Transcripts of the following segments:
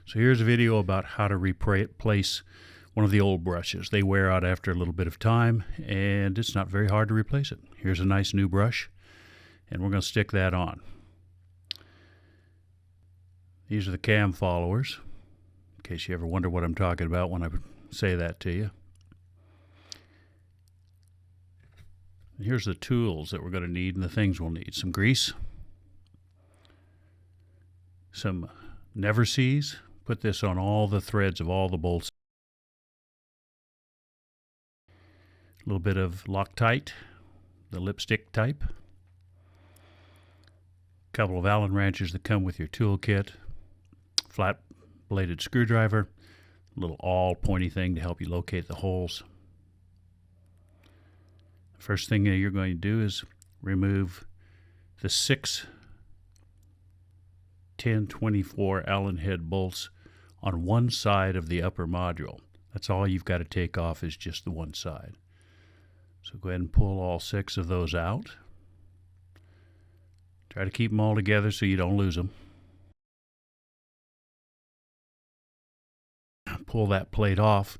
So here's a video about how to replace one of the old brushes. They wear out after a little bit of time, and it's not very hard to replace it. Here's a nice new brush, and we're going to stick that on. These are the cam followers, in case you ever wonder what I'm talking about when I say that to you. And here's the tools that we're going to need and the things we'll need. Some grease, some never sees. Put this on all the threads of all the bolts. A little bit of Loctite, the lipstick type. A couple of Allen wrenches that come with your toolkit. Flat bladed screwdriver. A little awl pointy thing to help you locate the holes. First thing that you're going to do is remove the 6 1024 Allen head bolts on one side of the upper module. That's all you've got to take off, is just the one side. So go ahead and pull all 6 of those out. Try to keep them all together so you don't lose them. Pull that plate off,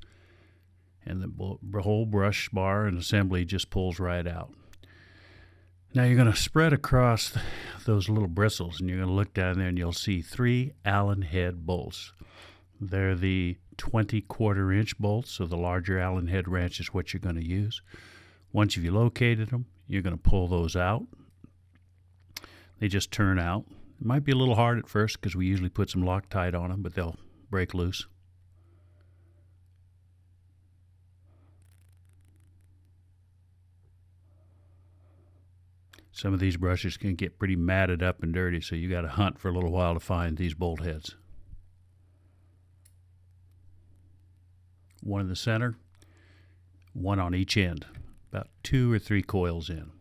and the whole brush bar and assembly just pulls right out. Now you're going to spread across those little bristles, and you're going to look down there and you'll see 3 Allen head bolts. They're the 20 1/4-inch bolts, so the larger Allen head wrench is what you're going to use. Once you've located them, you're going to pull those out. They just turn out. It might be a little hard at first because we usually put some Loctite on them, but they'll break loose. Some of these brushes can get pretty matted up and dirty, so you got to hunt for a little while to find these bolt heads. One in the center, one on each end, about 2 or 3 coils in.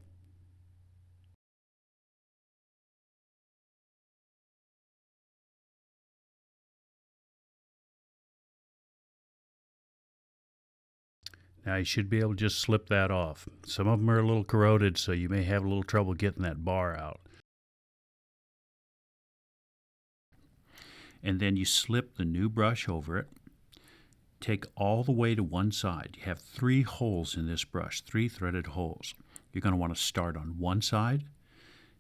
Now you should be able to just slip that off. Some of them are a little corroded, so you may have a little trouble getting that bar out. And then you slip the new brush over it. Take all the way to one side. You have 3 holes in this brush, 3 threaded holes. You're going to want to start on one side.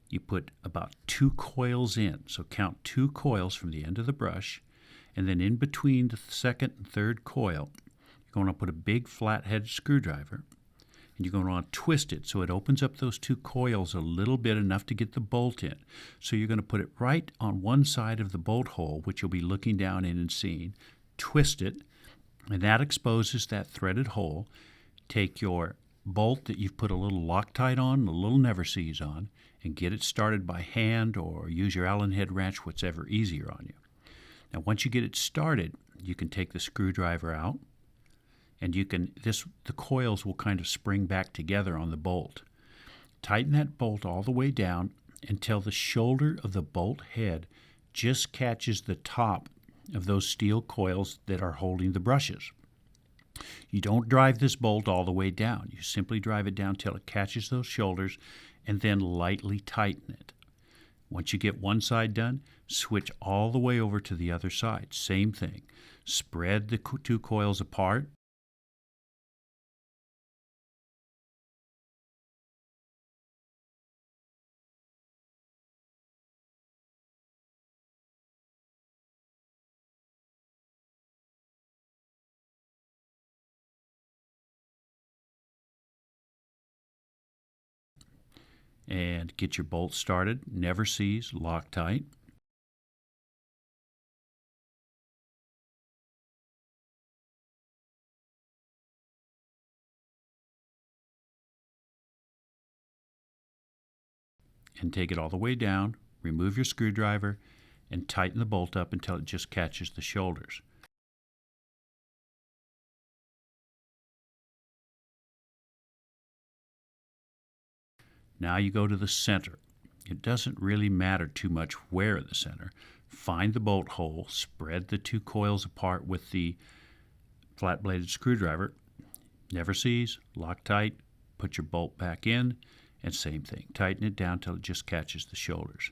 You put about 2 coils in, so count 2 coils from the end of the brush, and then in between the second and third coil, you're going to put a big flathead screwdriver, and you're going to want to twist it so it opens up those 2 coils a little bit, enough to get the bolt in. So you're going to put it right on one side of the bolt hole, which you'll be looking down in and seeing. Twist it, and that exposes that threaded hole. Take your bolt that you've put a little Loctite on, a little never sees on, and get it started by hand or use your Allen head wrench, whatever easier on you. Now once you get it started, you can take the screwdriver out, and the coils will kind of spring back together on the bolt. Tighten that bolt all the way down until the shoulder of the bolt head just catches the top of those steel coils that are holding the brushes. You don't drive this bolt all the way down. You simply drive it down till it catches those shoulders, and then lightly tighten it. Once you get one side done, switch all the way over to the other side. Same thing. Spread the 2 coils apart. And get your bolt started. Never sees, Loctite. And take it all the way down, remove your screwdriver, and tighten the bolt up until it just catches the shoulders. Now you go to the center. It doesn't really matter too much where in the center. Find the bolt hole, spread the 2 coils apart with the flat-bladed screwdriver. Never sees, Loctite, put your bolt back in, and same thing. Tighten it down till it just catches the shoulders.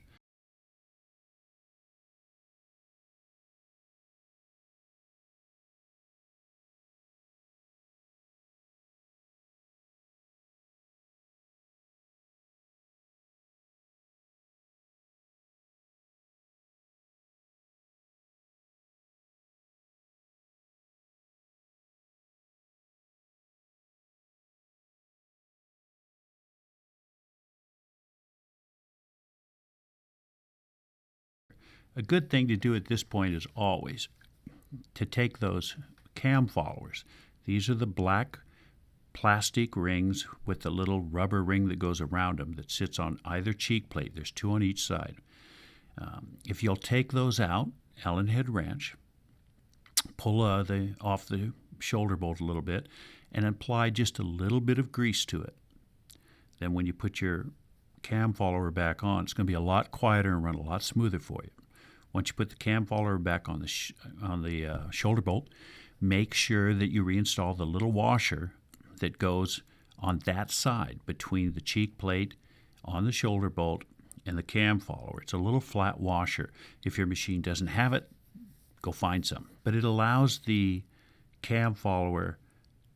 A good thing to do at this point is always to take those cam followers. These are the black plastic rings with the little rubber ring that goes around them that sits on either cheek plate. There's two on each side. If you'll take those out, Allen head wrench, pull off the shoulder bolt a little bit, and apply just a little bit of grease to it. Then when you put your cam follower back on, it's going to be a lot quieter and run a lot smoother for you. Once you put the cam follower back on the shoulder bolt, make sure that you reinstall the little washer that goes on that side between the cheek plate on the shoulder bolt and the cam follower. It's a little flat washer. If your machine doesn't have it, go find some. But it allows the cam follower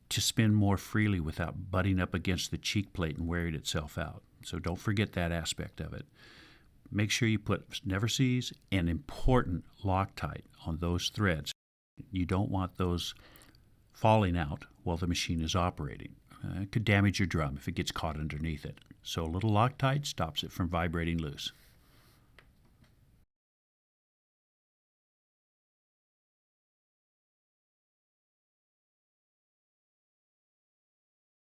to spin more freely without butting up against the cheek plate and wearing itself out. So don't forget that aspect of it. Make sure you put never seize and important Loctite on those threads. You don't want those falling out while the machine is operating. It could damage your drum if it gets caught underneath it. So a little Loctite stops it from vibrating loose.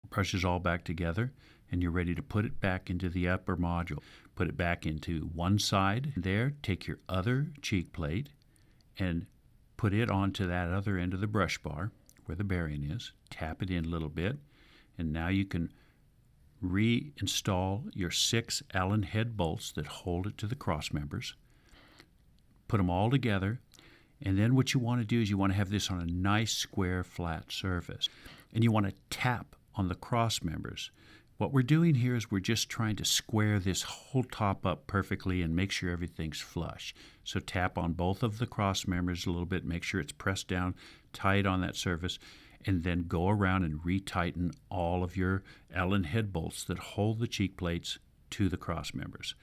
Brushes all back together, and you're ready to put it back into the upper module. Put it back into one side there. Take your other cheek plate and put it onto that other end of the brush bar where the bearing is. Tap it in a little bit, and now you can reinstall your 6 Allen head bolts that hold it to the cross members. Put them all together, and then what you want to do is you want to have this on a nice square flat surface, and you want to tap on the cross members. What we're doing here is we're just trying to square this whole top up perfectly and make sure everything's flush. So tap on both of the cross members a little bit, make sure it's pressed down tight on that surface, and then go around and retighten all of your Allen head bolts that hold the cheek plates to the cross members.